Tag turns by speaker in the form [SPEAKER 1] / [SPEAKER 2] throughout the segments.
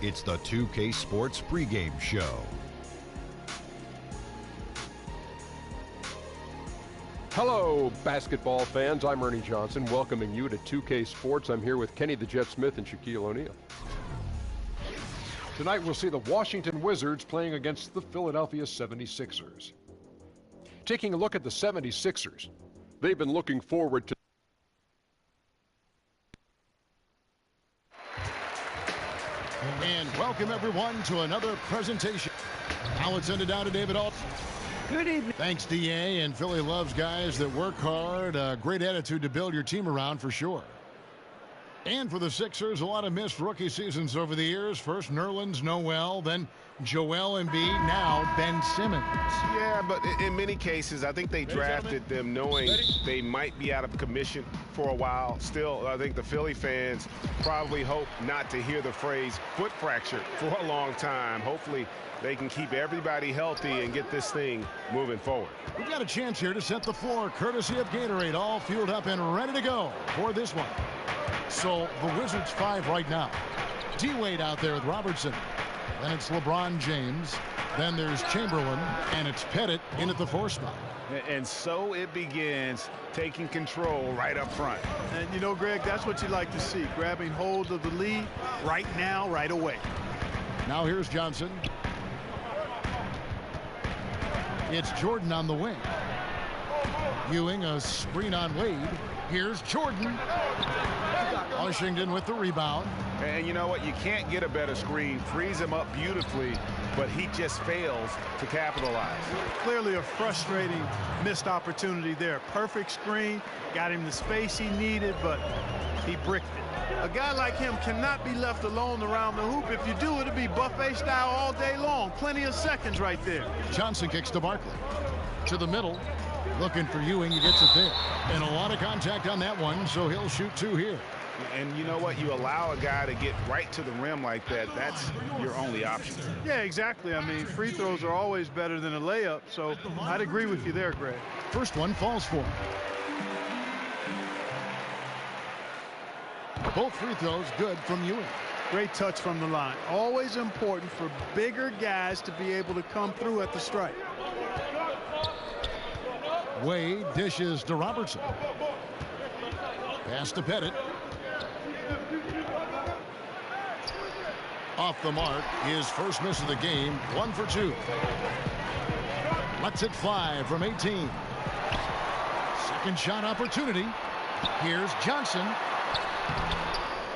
[SPEAKER 1] It's the 2K Sports pregame show.
[SPEAKER 2] Hello, basketball fans. I'm Ernie Johnson, welcoming you to 2K Sports. I'm here with Kenny the Jet Smith and Shaquille O'Neal. Tonight, we'll see the Washington Wizards playing against the Philadelphia 76ers. Taking a look at the 76ers, they've been looking forward to
[SPEAKER 3] And welcome everyone to another presentation. Now it's ended down to David Alt.
[SPEAKER 4] Good evening.
[SPEAKER 3] Thanks, DA, and Philly loves guys that work hard. A great attitude to build your team around for sure. And for the Sixers, a lot of missed rookie seasons over the years. First Nerlens Noel, then Joel Embiid, now Ben Simmons.
[SPEAKER 5] Yeah, but in many cases, I think they drafted them knowing they might be out of commission for a while. Still, I think the Philly fans probably hope not to hear the phrase foot fracture for a long time. Hopefully, they can keep everybody healthy and get this thing moving forward.
[SPEAKER 3] We've got a chance here to set the floor, courtesy of Gatorade, all fueled up and ready to go for this one. So the Wizards 5 right now. D-Wade out there with Robertson. Then it's LeBron James. Then there's Chamberlain, and it's Pettit in at the 4 spot.
[SPEAKER 6] And so it begins, taking control right up front.
[SPEAKER 4] And you know, Greg, that's what you like to see, grabbing hold of the lead right now, right away.
[SPEAKER 3] Now here's Johnson. It's Jordan on the wing. Ewing, a screen on Wade. Here's Jordan. Washington with the rebound.
[SPEAKER 6] And you know what? You can't get a better screen. Frees him up beautifully, but he just fails to capitalize.
[SPEAKER 4] Clearly a frustrating missed opportunity there. Perfect screen, got him the space he needed, but he bricked it. A guy like him cannot be left alone around the hoop. If you do, it'll be buffet style all day long. Plenty of seconds right there.
[SPEAKER 3] Johnson kicks to Barkley. To the middle. Looking for Ewing. He gets it there. And a lot of contact on that one, so he'll shoot 2 here.
[SPEAKER 6] And you know what? You allow a guy to get right to the rim like that. That's your only option.
[SPEAKER 4] Yeah, exactly. I mean, free throws are always better than a layup, so I'd agree with you there, Greg.
[SPEAKER 3] First one falls for him. Both free throws good from Ewing.
[SPEAKER 4] Great touch from the line. Always important for bigger guys to be able to come through at the stripe.
[SPEAKER 3] Wade dishes to Robertson. Pass to Pettit. Off the mark, his first miss of the game, 1 for 2. Lets it fly from 18. Second shot opportunity. Here's Johnson.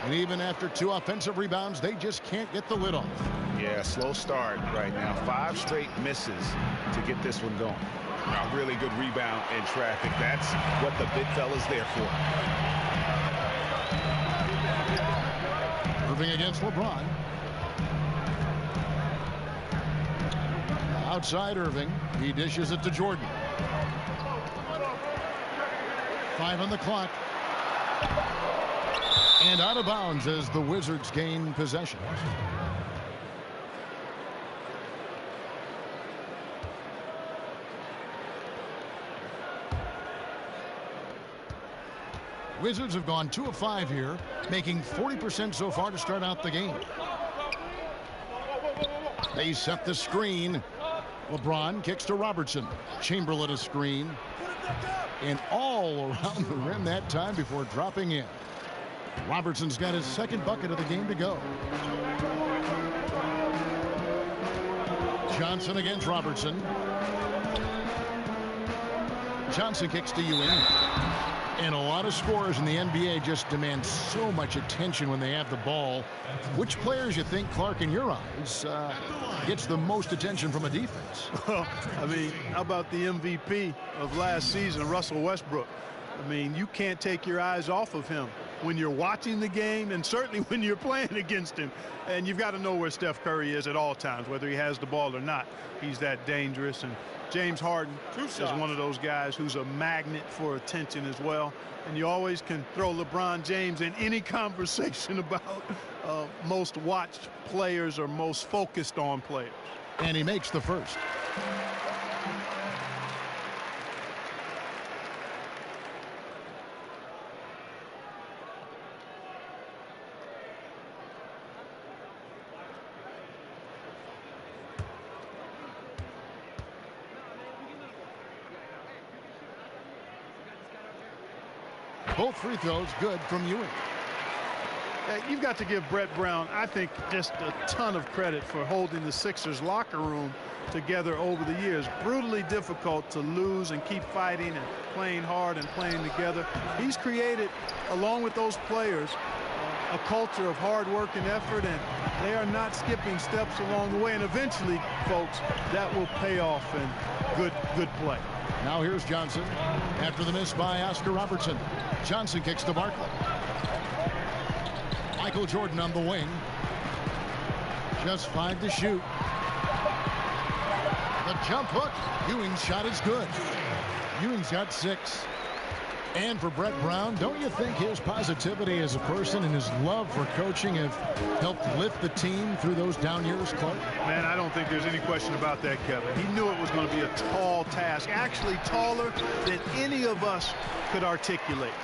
[SPEAKER 3] And even after 2 offensive rebounds, they just can't get the lid off.
[SPEAKER 6] Yeah, slow start right now. 5 straight misses to get this one going. A really good rebound in traffic. That's what the big fella's there for.
[SPEAKER 3] Irving against LeBron. Outside Irving. He dishes it to Jordan. 5 on the clock. And out of bounds as the Wizards gain possession. Wizards have gone 2 of 5 here, making 40% so far to start out the game. They set the screen. LeBron kicks to Robertson. Chamberlain a screen. And all around the rim that time before dropping in. Robertson's got his second bucket of the game to go. Johnson against Robertson. Johnson kicks to Ewing. And a lot of scorers in the NBA just demand so much attention when they have the ball. Which players you think, Clark, in your eyes, gets the most attention from a defense?
[SPEAKER 4] Well, I mean, how about the MVP of last season, Russell Westbrook? I mean, you can't take your eyes off of him when you're watching the game and certainly when you're playing against him. And you've got to know where Steph Curry is at all times, whether he has the ball or not. He's that dangerous. And James Harden is one of those guys who's a magnet for attention as well. And you always can throw LeBron James in any conversation about most watched players or most focused on players.
[SPEAKER 3] And he makes the first. Both free throws good from Ewing.
[SPEAKER 4] You've got to give Brett Brown, I think, just a ton of credit for holding the Sixers locker room together over the years. Brutally difficult to lose and keep fighting and playing hard and playing together. He's created, along with those players, a culture of hard work and effort, and they are not skipping steps along the way. And eventually, folks, that will pay off in good play.
[SPEAKER 3] Now here's Johnson after the miss by Oscar Robertson. Johnson kicks to Barkley. Michael Jordan on the wing. Just 5 to shoot. The jump hook. Ewing's shot is good. Ewing's got 6. And for Brett Brown, don't you think his positivity as a person and his love for coaching have helped lift the team through those down years, Clark?
[SPEAKER 4] Man, I don't think there's any question about that, Kevin. He knew it was going to be a tall task, actually taller than any of us could articulate.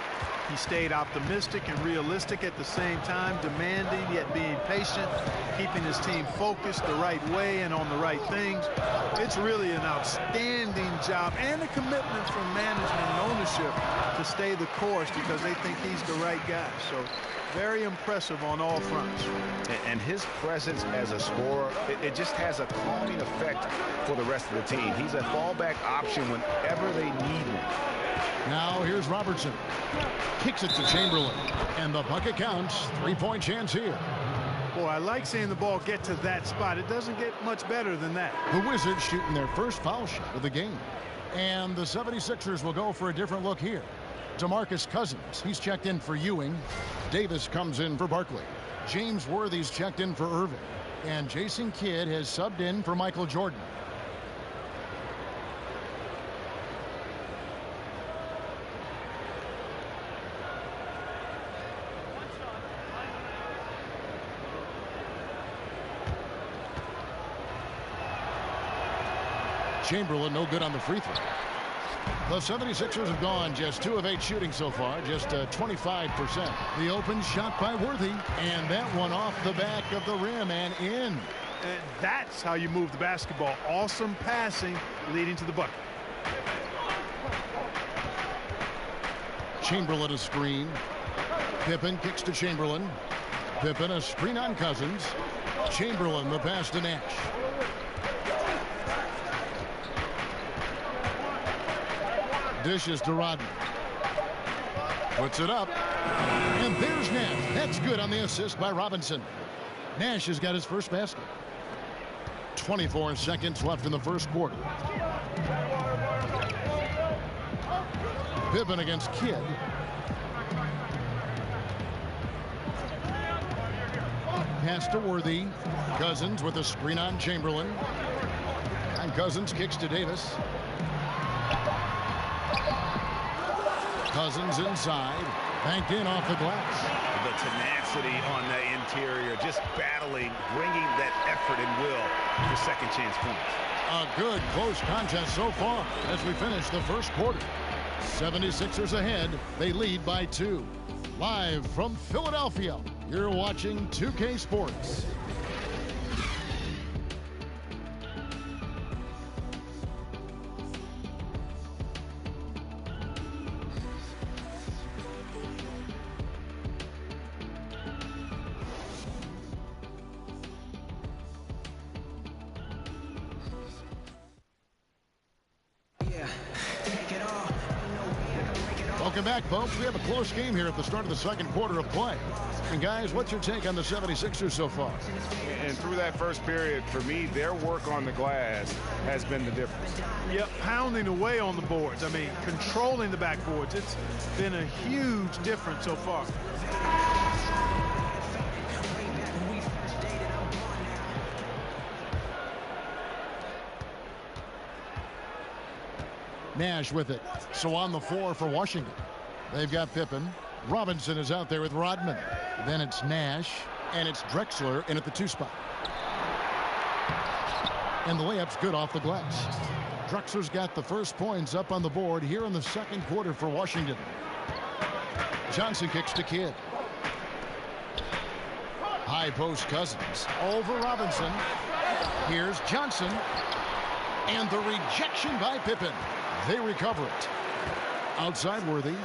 [SPEAKER 4] He stayed optimistic and realistic at the same time, demanding yet being patient, keeping his team focused the right way and on the right things. It's really an outstanding job and a commitment from management and ownership to stay the course because they think he's the right guy. So very impressive on all fronts.
[SPEAKER 5] And his presence as a scorer, it just has a calming effect for the rest of the team. He's a fallback option whenever they need one.
[SPEAKER 3] Now here's Robertson. Kicks it to Chamberlain. And the bucket counts. 3-point chance here.
[SPEAKER 4] Boy, I like seeing the ball get to that spot. It doesn't get much better than that.
[SPEAKER 3] The Wizards shooting their first foul shot of the game. And the 76ers will go for a different look here. DeMarcus Cousins, he's checked in for Ewing. Davis comes in for Barkley. James Worthy's checked in for Irving. And Jason Kidd has subbed in for Michael Jordan. Chamberlain no good on the free throw. The 76ers have gone just 2 of 8 shooting so far, just 25%. The open shot by Worthy, and that one off the back of the rim and in.
[SPEAKER 4] And that's how you move the basketball. Awesome passing leading to the bucket.
[SPEAKER 3] Chamberlain a screen. Pippen kicks to Chamberlain. Pippen a screen on Cousins. Chamberlain the pass to Nash. Dishes to Rodman. Puts it up. And there's Nash. That's good on the assist by Robinson. Nash has got his first basket. 24 seconds left in the first quarter. Pippen against Kidd. Pass to Worthy. Cousins with a screen on Chamberlain. And Cousins kicks to Davis. Cousins inside, banked in off the glass.
[SPEAKER 6] The tenacity on the interior, just battling, bringing that effort and will to second chance points.
[SPEAKER 3] A good close contest so far as we finish the first quarter. 76ers ahead, they lead by 2. Live from Philadelphia, you're watching 2K Sports. Welcome back, folks. We have a close game here at the start of the second quarter of play. And, guys, what's your take on the 76ers so far?
[SPEAKER 5] And through that first period, for me, their work on the glass has been the difference.
[SPEAKER 4] Yep, pounding away on the boards. I mean, controlling the backboards. It's been a huge difference so far.
[SPEAKER 3] Nash with it. So on the floor for Washington. They've got Pippen. Robinson is out there with Rodman. Then it's Nash. And it's Drexler in at the 2 spot. And the layup's good off the glass. Drexler's got the first points up on the board here in the second quarter for Washington. Johnson kicks to Kidd. High post Cousins over Robinson. Here's Johnson. And the rejection by Pippen. They recover it. Outside Worthy.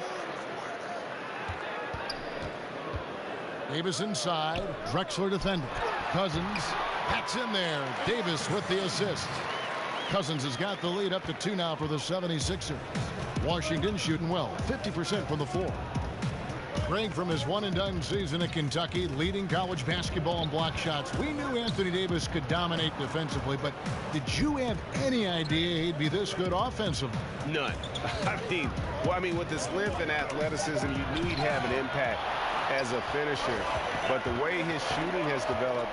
[SPEAKER 3] Davis inside. Drexler defending. Cousins. That's in there. Davis with the assist. Cousins has got the lead up to 2 now for the 76ers. Washington shooting well. 50% from the floor. Greg, from his one-and-done season at Kentucky, leading college basketball in block shots. We knew Anthony Davis could dominate defensively, but did you have any idea he'd be this good offensively?
[SPEAKER 5] None. I mean, with his length and athleticism, you knew he'd have an impact as a finisher. But the way his shooting has developed,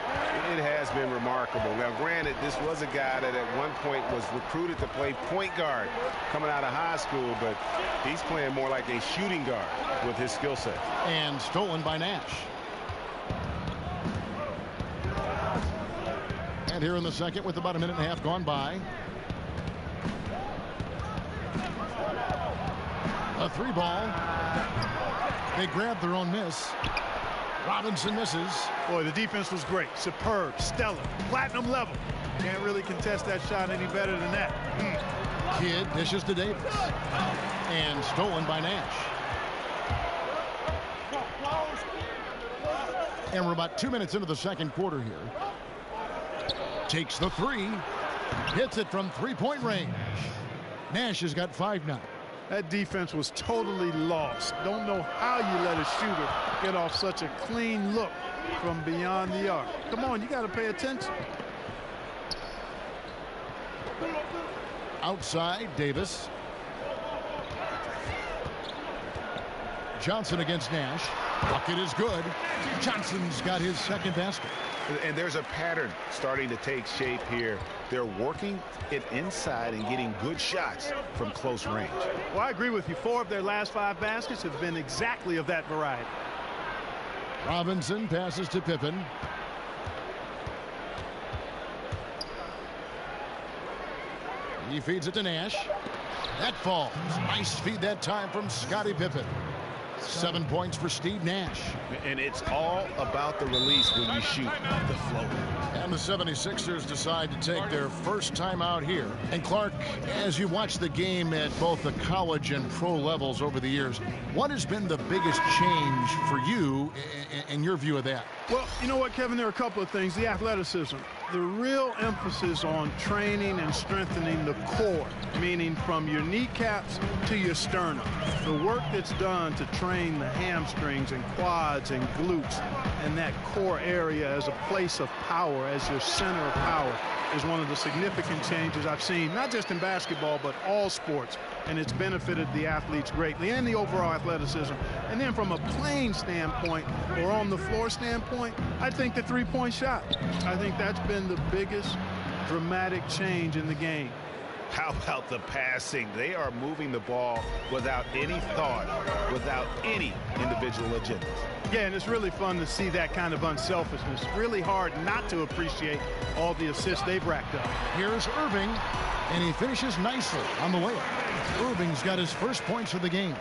[SPEAKER 5] it has been remarkable. Now, granted, this was a guy that at one point was recruited to play point guard coming out of high school, but he's playing more like a shooting guard with his skill set.
[SPEAKER 3] And stolen by Nash. And here in the second with about a minute and a half gone by. A 3-ball. They grab their own miss. Robinson misses.
[SPEAKER 4] Boy, the defense was great. Superb, stellar, platinum level. Can't really contest that shot any better than that.
[SPEAKER 3] Kidd dishes to Davis. And stolen by Nash. And we're about 2 minutes into the second quarter here. Takes the 3. Hits it from 3-point range. Nash has got 5 now.
[SPEAKER 4] That defense was totally lost. Don't know how you let a shooter get off such a clean look from beyond the arc. Come on, you got to pay attention.
[SPEAKER 3] Outside, Davis. Johnson against Nash. Bucket is good. Johnson's got his second basket.
[SPEAKER 6] And there's a pattern starting to take shape here. They're working it inside and getting good shots from close range.
[SPEAKER 4] Well, I agree with you. 4 of their last 5 baskets have been exactly of that variety.
[SPEAKER 3] Robinson passes to Pippen. He feeds it to Nash. That falls. Nice feed that time from Scottie Pippen. 7 points for Steve Nash.
[SPEAKER 6] And it's all about the release when you shoot the flow.
[SPEAKER 3] And the 76ers decide to take their first time out here. And Clark, as you watch the game at both the college and pro levels over the years, what has been the biggest change for you in your view of that?
[SPEAKER 4] Well, you know what, Kevin, there are a couple of things. The athleticism, the real emphasis on training and strengthening the core, meaning from your kneecaps to your sternum. The work that's done to train the hamstrings and quads and glutes, and that core area as a place of power, as your center of power, is one of the significant changes I've seen, not just in basketball, but all sports. And it's benefited the athletes greatly and the overall athleticism. And then from a playing standpoint or on the floor standpoint, I think the 3-point shot. I think that's been the biggest dramatic change in the game.
[SPEAKER 6] How about the passing? They are moving the ball without any thought, without any individual agendas.
[SPEAKER 4] Yeah, and it's really fun to see that kind of unselfishness. Really hard not to appreciate all the assists they've racked up.
[SPEAKER 3] Here's Irving, and he finishes nicely on the way. Irving's got his first points of the game.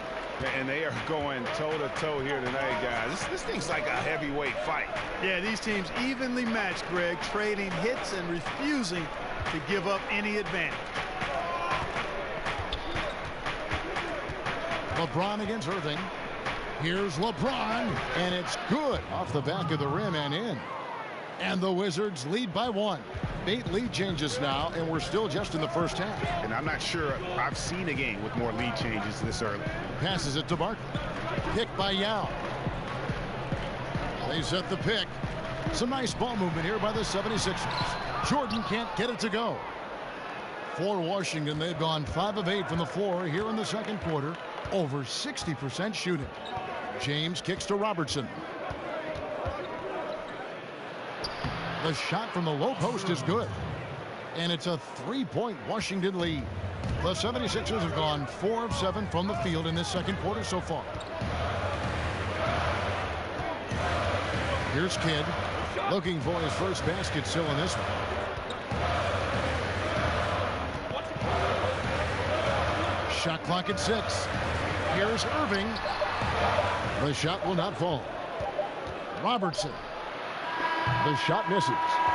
[SPEAKER 6] And they are going toe-to-toe here tonight, guys. This thing's like a heavyweight fight.
[SPEAKER 4] Yeah, these teams evenly matched, Greg, trading hits and refusing to give up any advantage.
[SPEAKER 3] LeBron against Irving. Here's LeBron, and it's good off the back of the rim and in. And the Wizards lead by 1. 8 lead changes now, and we're still just in the first half.
[SPEAKER 6] And I'm not sure I've seen a game with more lead changes this early.
[SPEAKER 3] Passes it to Barkley. Pick by Yao. They set the pick. Some nice ball movement here by the 76ers. Jordan can't get it to go. For Washington, they've gone 5 of 8 from the floor here in the second quarter. Over 60% shooting. James kicks to Robertson. The shot from the low post is good. And it's a 3-point Washington lead. The 76ers have gone 4 of 7 from the field in this second quarter so far. Here's Kidd looking for his first basket still in this one. Shot clock at 6. Here's Irving. The shot will not fall. Robertson. The shot misses.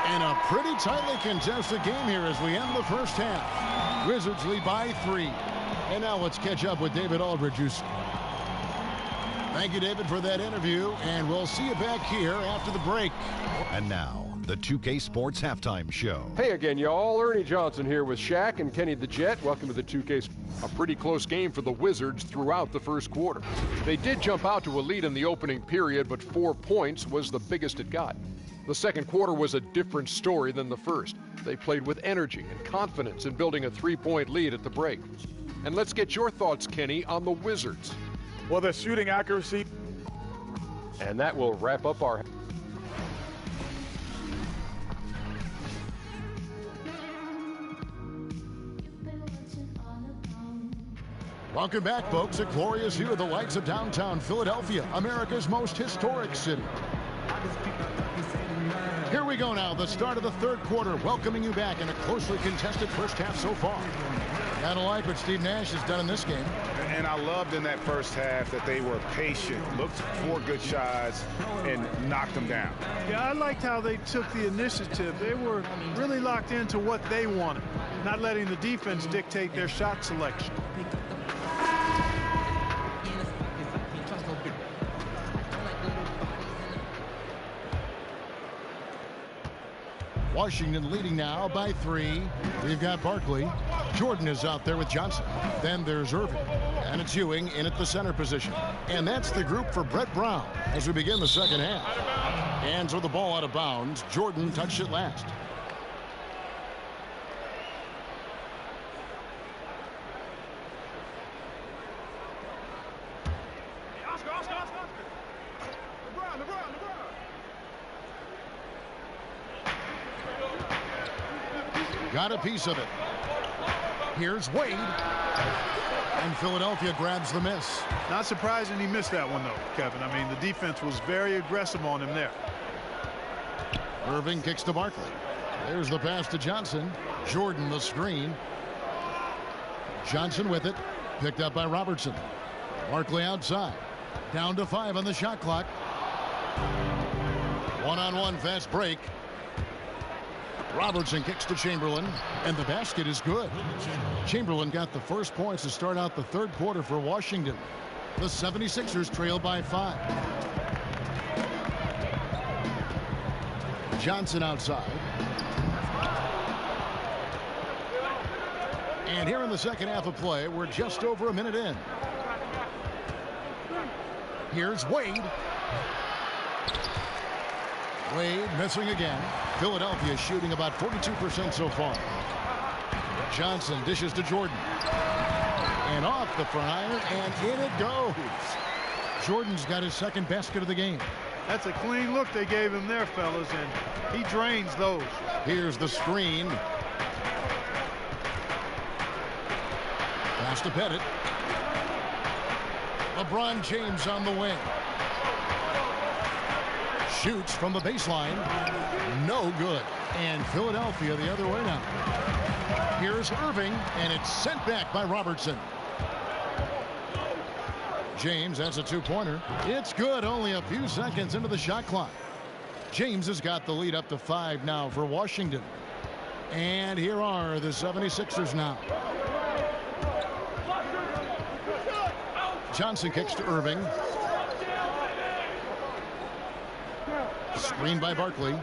[SPEAKER 3] And a pretty tightly contested game here as we end the first half. Wizards lead by 3. And now let's catch up with David Aldridge. Thank you, David, for that interview, and we'll see you back here after the break.
[SPEAKER 1] And now, the 2K Sports Halftime Show.
[SPEAKER 2] Hey again, y'all. Ernie Johnson here with Shaq and Kenny the Jet. Welcome to the 2K. A pretty close game for the Wizards throughout the first quarter. They did jump out to a lead in the opening period, but 4 points was the biggest it got. The second quarter was a different story than the first. They played with energy and confidence in building a 3-point lead at the break. And let's get your thoughts, Kenny, on the Wizards.
[SPEAKER 7] Well, their shooting accuracy.
[SPEAKER 2] And that will wrap up our...
[SPEAKER 3] Welcome back, folks. A glorious view of the lights of downtown Philadelphia, America's most historic city. Here we go now, the start of the third quarter, welcoming you back in a closely contested first half so far. Gotta like what Steve Nash has done in this game.
[SPEAKER 5] And I loved in that first half that they were patient, looked for good shots, and knocked them down.
[SPEAKER 4] Yeah, I liked how they took the initiative. They were really locked into what they wanted, not letting the defense dictate their shot selection.
[SPEAKER 3] Washington leading now by 3. We've got Barkley. Jordan is out there with Johnson. Then there's Irving. And it's Ewing in at the center position. And that's the group for Brett Brown as we begin the second half. Hands with the ball out of bounds. Jordan touched it last. Got a piece of it. Here's Wade. And Philadelphia grabs the miss.
[SPEAKER 4] Not surprising he missed that one, though, Kevin. I mean, the defense was very aggressive on him there.
[SPEAKER 3] Irving kicks to Barkley. There's the pass to Johnson. Jordan the screen. Johnson with it. Picked up by Robertson. Barkley outside. Down to 5 on the shot clock. One-on-one fast break. Robertson kicks to Chamberlain, and the basket is good. Chamberlain got the first points to start out the third quarter for Washington. The 76ers trail by 5. Johnson outside. And here in the second half of play, we're just over a minute in. Here's Wade. Wade missing again. Philadelphia shooting about 42% so far. Johnson dishes to Jordan. And off the front iron, and in it goes. Jordan's got his second basket of the game.
[SPEAKER 4] That's a clean look they gave him there, fellas, and he drains those.
[SPEAKER 3] Here's the screen. Pass to Pettit. LeBron James on the wing. Shoots from the baseline. No good. And Philadelphia the other way now. Here's Irving, and it's sent back by Robertson. James, that's a two-pointer. It's good, only a few seconds into the shot clock. James has got the lead up to 5 now for Washington. And here are the 76ers now. Johnson kicks to Irving. Screen by Barkley.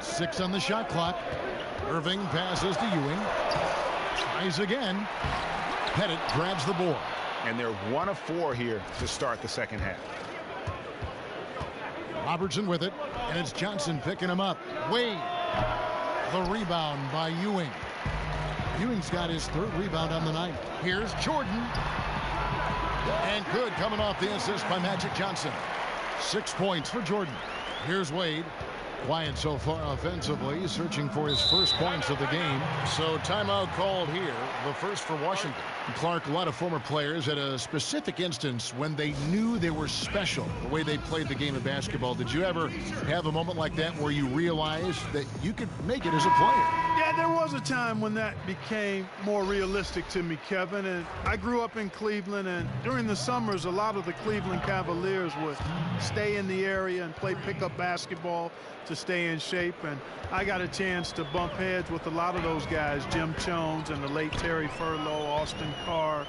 [SPEAKER 3] 6 on the shot clock. Irving passes to Ewing. Tries again. Pettit grabs the board.
[SPEAKER 5] And they're 1 of 4 here to start the second half.
[SPEAKER 3] Robertson with it, and it's Johnson picking him up. Wade. The rebound by Ewing. Ewing's got his 3rd rebound on the night. Here's Jordan. And good, coming off the assist by Magic Johnson. 6 points for Jordan. Here's Wade. Quiet so far offensively, searching for his first points of the game. So timeout called here, the first for Washington. Clark, a lot of former players had a specific instance when they knew they were special, the way they played the game of basketball. Did you ever have a moment like that where you realized that you could make it as a player?
[SPEAKER 4] Yeah, there was a time when that became more realistic to me, Kevin. And I grew up in Cleveland, and during the summers, a lot of the Cleveland Cavaliers would stay in the area and play pickup basketball to stay in shape. And I got a chance to bump heads with a lot of those guys, Jim Jones and the late Terry Furlow, Austin Carr,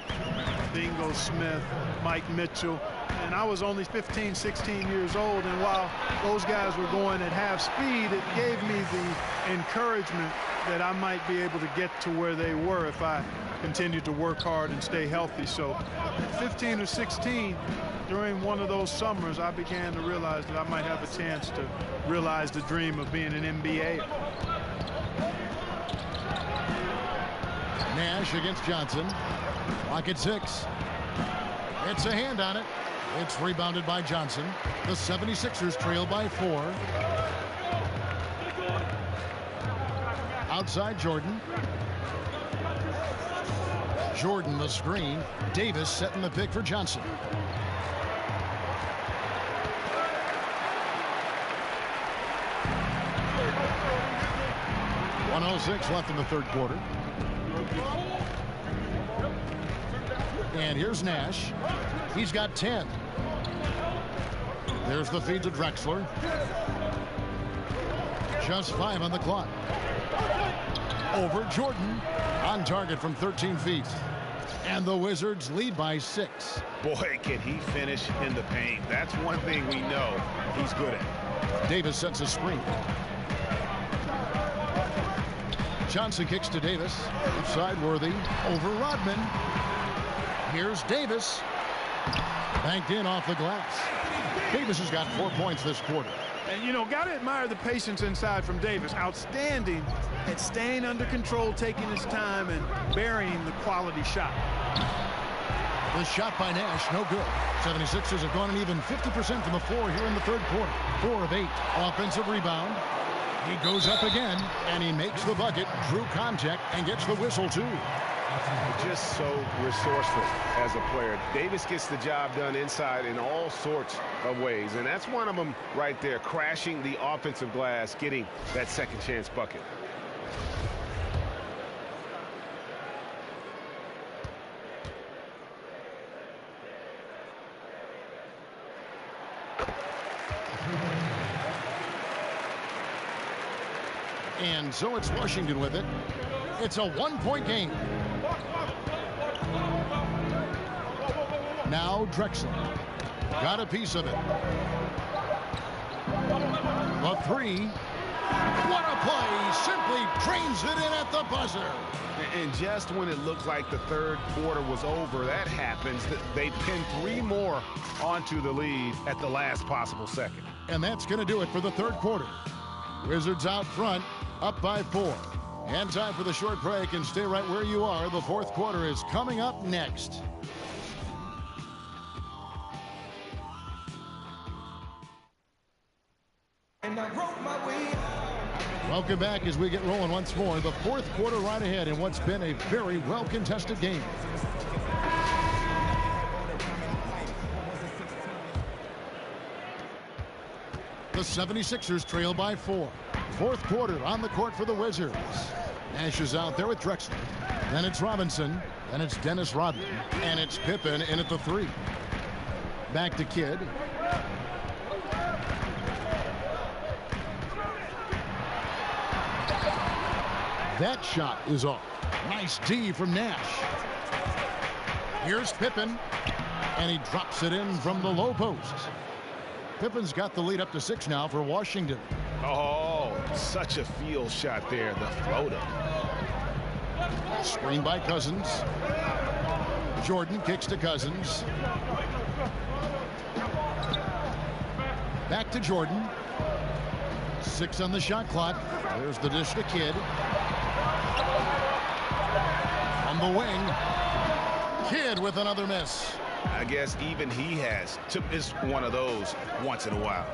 [SPEAKER 4] Bingo Smith, Mike Mitchell, and I was only 15, 16 years old, and while those guys were going at half speed, it gave me the encouragement that I might be able to get to where they were if I continued to work hard and stay healthy. So at 15 or 16, during one of those summers, I began to realize that I might have a chance to realize the dream of being an NBA.
[SPEAKER 3] Nash against Johnson. Clock at 6. It's a hand on it. It's rebounded by Johnson. The 76ers trail by 4. Outside Jordan. Jordan the screen. Davis setting the pick for Johnson. .106 left in the third quarter. And here's Nash. He's got 10. There's the feed to Drexler. Just 5 on the clock. Over Jordan. On target from 13 feet. And the Wizards lead by 6.
[SPEAKER 6] Boy, can he finish in the paint. That's one thing we know he's good at.
[SPEAKER 3] Davis sets a screen. Johnson kicks to Davis. Inside Worthy. Over Rodman. Here's Davis. Banked in off the glass. Davis has got 4 points this quarter.
[SPEAKER 4] And, you know, got to admire the patience inside from Davis. Outstanding at staying under control, taking his time, and burying the quality shot.
[SPEAKER 3] The shot by Nash, no good. 76ers have gone an even 50% from the floor here in the third quarter. 4 of 8. Offensive rebound. He goes up again, and he makes the bucket. Drew contact and gets the whistle, too.
[SPEAKER 5] Just so resourceful as a player. Davis gets the job done inside in all sorts of ways, and that's one of them right there, crashing the offensive glass, getting that second chance bucket.
[SPEAKER 3] And so it's Washington with it. It's a 1-point game. Now Drexler. Got a piece of it. The 3. What a play. Simply drains it in at the buzzer.
[SPEAKER 5] And just when it looked like the third quarter was over, that happens. They pin 3 more onto the lead at the last possible second.
[SPEAKER 3] And that's going to do it for the third quarter. Wizards out front, up by 4. And time for the short break, and stay right where you are. The fourth quarter is coming up next. Welcome back as we get rolling once more. The fourth quarter right ahead in what's been a very well-contested game. The 76ers trail by 4. Fourth quarter on the court for the Wizards. Nash is out there with Drexler. Then it's Robinson. Then it's Dennis Rodman. And it's Pippen in at the 3. Back to Kidd. That shot is off. Nice D from Nash. Here's Pippen. And he drops it in from the low post. Pippen's got the lead up to 6 now for Washington.
[SPEAKER 5] Oh, such a field shot there, the floater.
[SPEAKER 3] Screen by Cousins. Jordan kicks to Cousins. Back to Jordan. 6 on the shot clock. There's the dish to Kidd. On the wing. Kidd with another miss.
[SPEAKER 5] I guess even he has to miss one of those once in a while.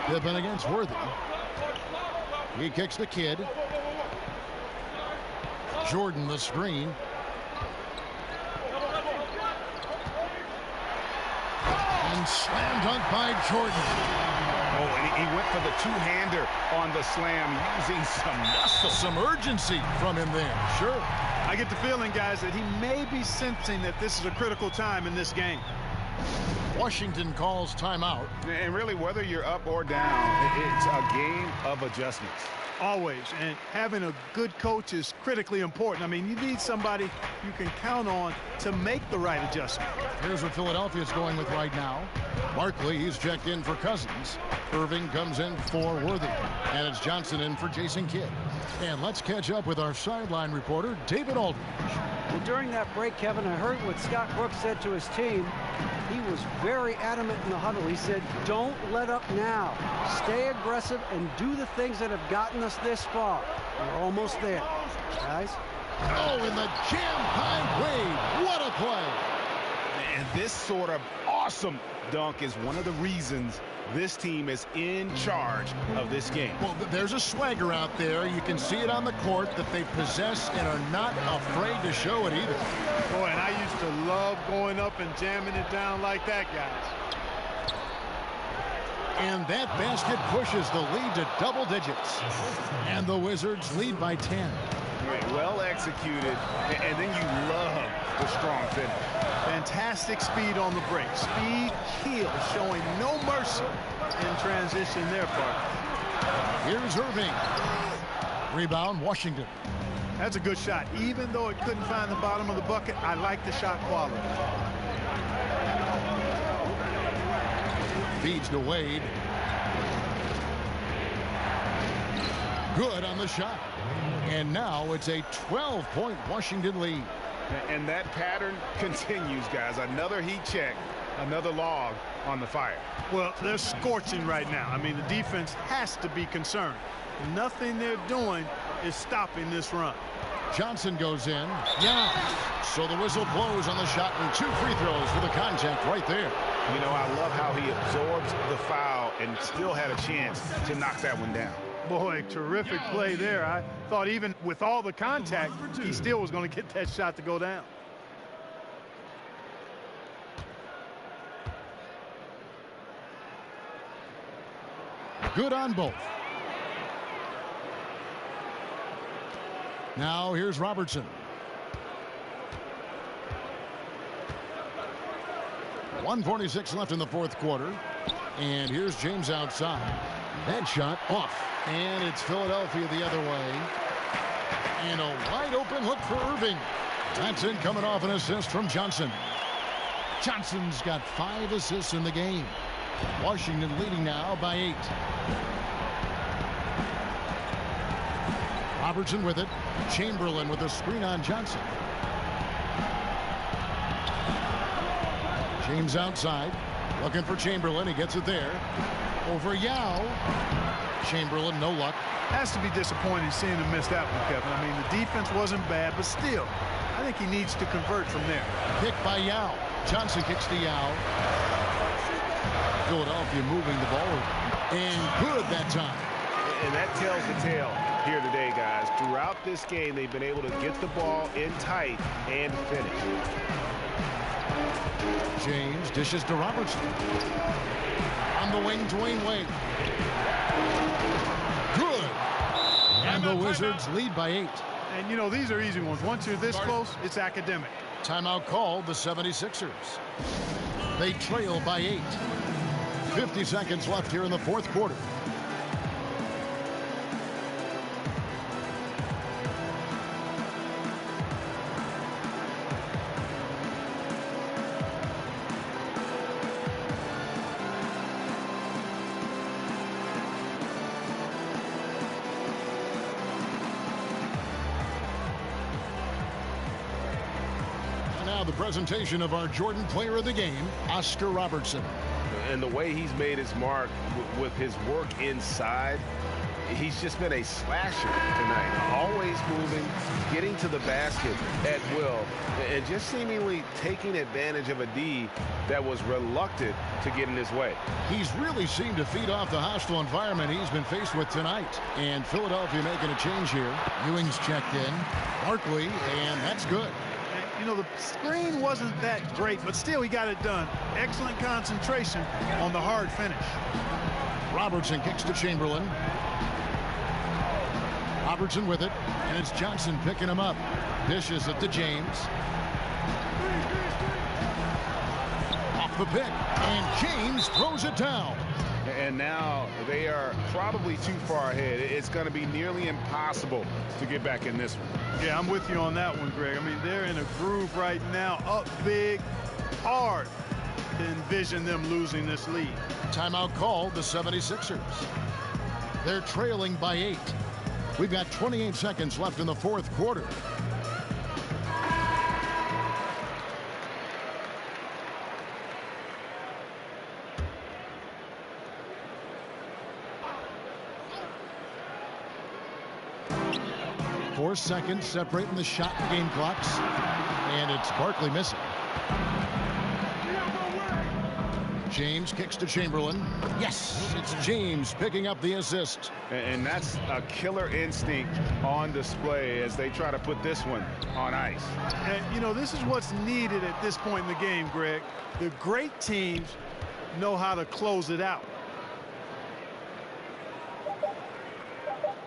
[SPEAKER 3] Pippen against Worthy. He kicks the Kidd. Jordan the screen. And slam dunk by Jordan.
[SPEAKER 6] Oh, and he went for the two-hander on the slam, using some muscle.
[SPEAKER 3] Some urgency from him there. Sure.
[SPEAKER 4] I get the feeling, guys, that he may be sensing that this is a critical time in this game.
[SPEAKER 3] Washington calls timeout.
[SPEAKER 6] And really, whether you're up or down, it's a game of adjustments.
[SPEAKER 4] Always. And having a good coach is critically important. I mean, you need somebody you can count on to make the right adjustment.
[SPEAKER 3] Here's what Philadelphia's going with right now. Barkley, he's checked in for Cousins. Irving comes in for Worthy. And it's Johnson in for Jason Kidd. And let's catch up with our sideline reporter, David Aldridge.
[SPEAKER 8] Well, during that break, Kevin, I heard what Scott Brooks said to his team. He was very adamant in the huddle. He said, don't let up now. Stay aggressive and do the things that have gotten us this far. We're almost there, guys.
[SPEAKER 3] Oh, in the jam-high Wade. What a play.
[SPEAKER 6] And this sort of awesome dunk is one of the reasons this team is in charge of this game.
[SPEAKER 3] Well, there's a swagger out there. You can see it on the court that they possess and are not afraid to show it either.
[SPEAKER 4] Boy, and I used to love going up and jamming it down like that, guys.
[SPEAKER 3] And that basket pushes the lead to double digits. And the Wizards lead by 10.
[SPEAKER 6] Well executed, and then you love the strong finish.
[SPEAKER 4] Fantastic speed on the break. Speed kills, showing no mercy in transition there, partner.
[SPEAKER 3] Here's Irving. Rebound, Washington.
[SPEAKER 4] That's a good shot. Even though it couldn't find the bottom of the bucket, I like the shot quality.
[SPEAKER 3] Feeds to Wade. Good on the shot. And now it's a 12-point Washington lead.
[SPEAKER 6] And that pattern continues, guys. Another heat check, another log on the fire.
[SPEAKER 4] Well, they're scorching right now. I mean, the defense has to be concerned. Nothing they're doing is stopping this run.
[SPEAKER 3] Johnson goes in. Yeah. So the whistle blows on the shot and 2 free throws for the contact right there.
[SPEAKER 6] You know, I love how he absorbs the foul and still had a chance to knock that one down.
[SPEAKER 4] Boy, terrific play there. I thought even with all the contact, he still was going to get that shot to go down.
[SPEAKER 3] Good on both. Now here's Robertson. .146 left in the fourth quarter. And here's James outside. That shot off. And it's Philadelphia the other way. And a wide open look for Irving. That's in, coming off an assist from Johnson. Johnson's got 5 assists in the game. Washington leading now by 8. Robertson with it. Chamberlain with a screen on Johnson. James outside. Looking for Chamberlain. He gets it there. Over Yao. Chamberlain, no luck.
[SPEAKER 4] Has to be disappointing seeing him miss that one, Kevin. I mean, the defense wasn't bad, but still, I think he needs to convert from there.
[SPEAKER 3] Kick by Yao. Johnson kicks to Yao. Philadelphia moving the ball. And good that time.
[SPEAKER 5] And that tells the tale here today, guys. Throughout this game, they've been able to get the ball in tight and finish.
[SPEAKER 3] James dishes to Robertson. On the wing, Dwayne Wade. Good. And the Wizards lead by 8.
[SPEAKER 4] And, you know, these are easy ones. Once you're this close, it's academic.
[SPEAKER 3] Timeout called, the 76ers. They trail by 8. 50 seconds left here in the fourth quarter. The presentation of our Jordan Player of the Game, Oscar Robertson.
[SPEAKER 5] And the way he's made his mark with his work inside, he's just been a slasher tonight. Always moving, getting to the basket at will, and just seemingly taking advantage of a D that was reluctant to get in his way.
[SPEAKER 3] He's really seemed to feed off the hostile environment he's been faced with tonight. And Philadelphia making a change here. Ewing's checked in. Barkley, and that's good.
[SPEAKER 4] You know, the screen wasn't that great, but still he got it done. Excellent concentration on the hard finish.
[SPEAKER 3] Robertson kicks to Chamberlain. Robertson with it, and it's Johnson picking him up. Dishes it to James. Off the pick, and James throws it down.
[SPEAKER 6] And now they are probably too far ahead. It's going to be nearly impossible to get back in this one.
[SPEAKER 4] Yeah, I'm with you on that one, Greg. I mean, they're in a groove right now, up big, hard to envision them losing this lead.
[SPEAKER 3] Timeout called the 76ers. They're trailing by 8. We've got 28 seconds left in the fourth quarter. Four seconds separating the shot and game clocks. And it's Barkley missing. James kicks to Chamberlain. Yes, it's James picking up the assist.
[SPEAKER 6] And that's a killer instinct on display as they try to put this one on ice.
[SPEAKER 4] And, you know, this is what's needed at this point in the game, Greg. The great teams know how to close it out.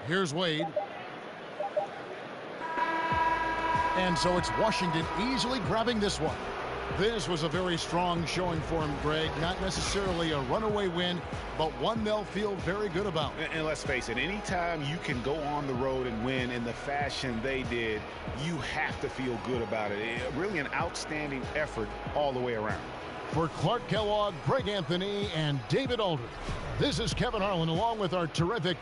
[SPEAKER 3] Here's Wade. And so it's Washington easily grabbing this one. This was a very strong showing for him, Greg. Not necessarily a runaway win, but one they'll feel very good about.
[SPEAKER 6] And let's face it, anytime you can go on the road and win in the fashion they did, you have to feel good about it. Really an outstanding effort all the way around.
[SPEAKER 3] For Clark Kellogg, Greg Anthony, and David Alder, this is Kevin Harlan along with our terrific